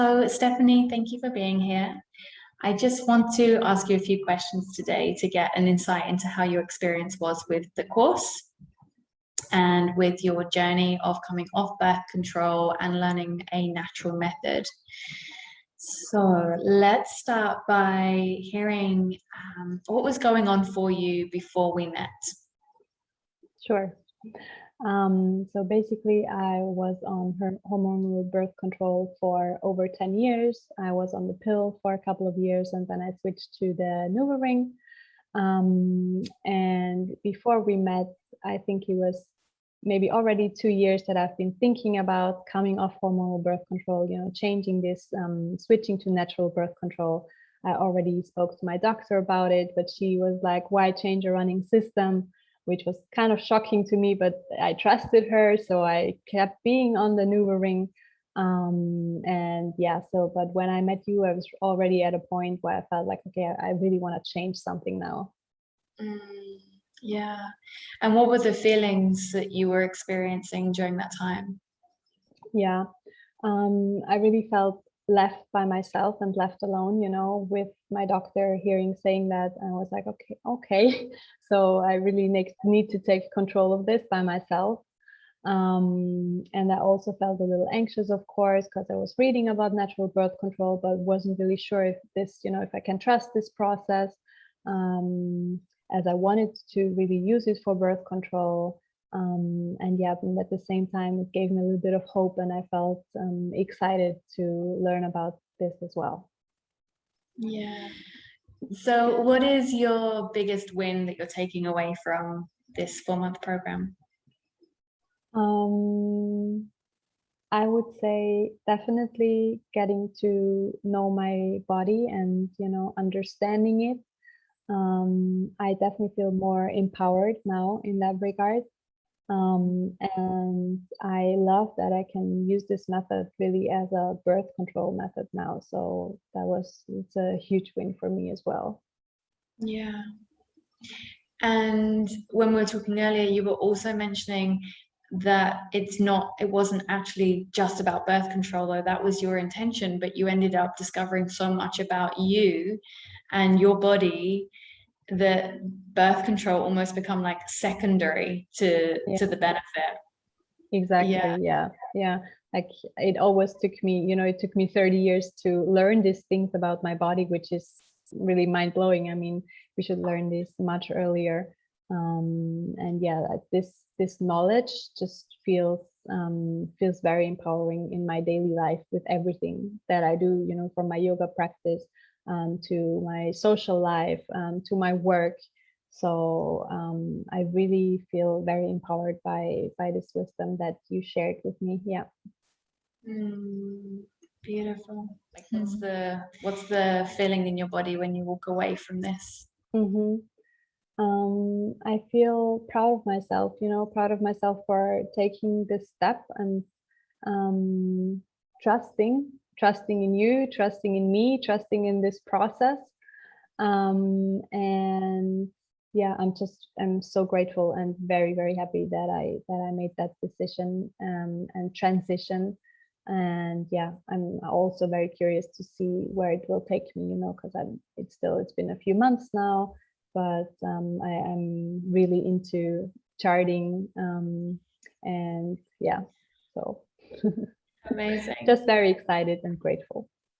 So, Stephanie, thank you for being here. I just want to ask you a few questions today to get an insight into how your experience was with the course and with your journey of coming off birth control and learning a natural method. So let's start by hearing what was going on for you before we met. Sure. So basically, I was on hormonal birth control for over 10 years. I was on the pill for a couple of years, and then I switched to the NuvaRing. And before we met, I think it was maybe already 2 years that I've been thinking about coming off hormonal birth control, changing this, switching to natural birth control. I already spoke to my doctor about it, but she was like, why change a running system? Which was kind of shocking to me, but I trusted her. So I kept being on the NuvaRing. But when I met you, I was already at a point where I felt like, okay, I really want to change something now. Yeah. And what were the feelings that you were experiencing during that time? Yeah. I really felt left by myself and left alone, with my doctor saying that. I was like, okay. So I really need to take control of this by myself. And I also felt a little anxious, of course, because I was reading about natural birth control, but wasn't really sure if this, if I can trust this process, as I wanted to really use it for birth control. And at the same time, it gave me a little bit of hope, and I felt excited to learn about this as well. Yeah. So what is your biggest win that you're taking away from this 4-month program? I would say definitely getting to know my body and, understanding it. I definitely feel more empowered now in that regard. And I love that I can use this method really as a birth control method now. So it's a huge win for me as well. Yeah. And when we were talking earlier, you were also mentioning that it wasn't actually just about birth control, though that was your intention, but you ended up discovering so much about you and your body that birth control almost become like secondary to the benefit. Exactly. Yeah. Like it always took me, it took me 30 years to learn these things about my body, which is really mind blowing. I mean, we should learn this much earlier. This knowledge just feels very empowering in my daily life with everything that I do, from my yoga practice to my social life, to my work. So I really feel very empowered by this wisdom that you shared with me. Yeah. Beautiful. Like what's the feeling in your body when you walk away from this? I feel proud of myself, proud of myself for taking this step and trusting in you, trusting in me, trusting in this process. I'm so grateful and very, very happy that I made that decision and transition. And I'm also very curious to see where it will take me, because it's been a few months now, but I'm really into charting, so amazing. Just very excited and grateful.